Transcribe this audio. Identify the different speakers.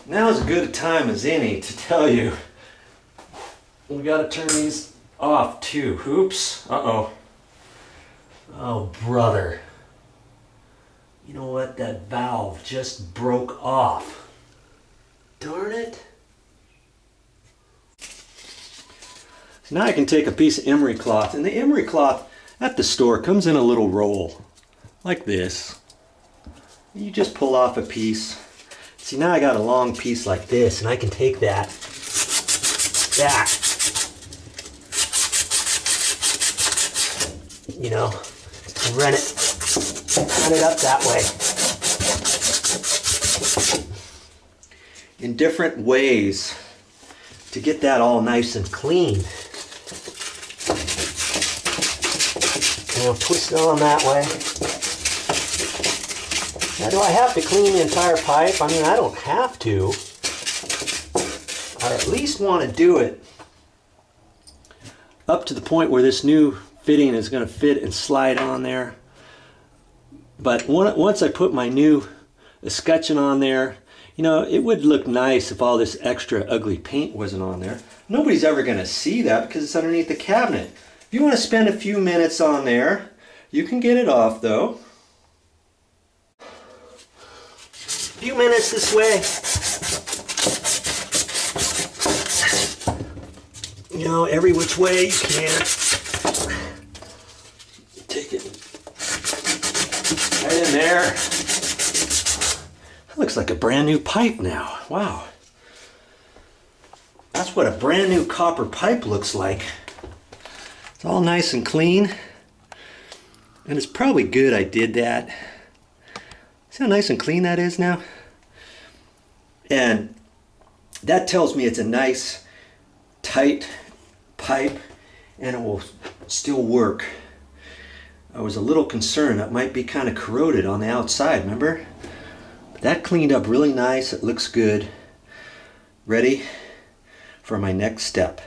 Speaker 1: Now's as good a time as any to tell you we gotta turn these off too. Oops. Uh-oh. Oh, brother. You know what? That valve just broke off. Darn it. So now I can take a piece of emery cloth, and the emery cloth at the store comes in a little roll like this. You just pull off a piece. See, now I got a long piece like this, and I can take that, you know, and run it up that way. In different ways to get that all nice and clean. And I'll twist it on that way. Now, do I have to clean the entire pipe? I mean, I don't have to. I at least want to do it up to the point where this new fitting is going to fit and slide on there. But once I put my new escutcheon on there, you know, it would look nice if all this extra ugly paint wasn't on there. Nobody's ever going to see that because it's underneath the cabinet. If you want to spend a few minutes on there, you can get it off though. A few minutes this way. You know, every which way you can. Take it right in there. That looks like a brand new pipe now. Wow. That's what a brand new copper pipe looks like. It's all nice and clean. And it's probably good I did that. See how nice and clean that is now? And that tells me it's a nice, tight pipe and it will still work. I was a little concerned that might be kind of corroded on the outside, remember? But that cleaned up really nice. It looks good. Ready for my next step.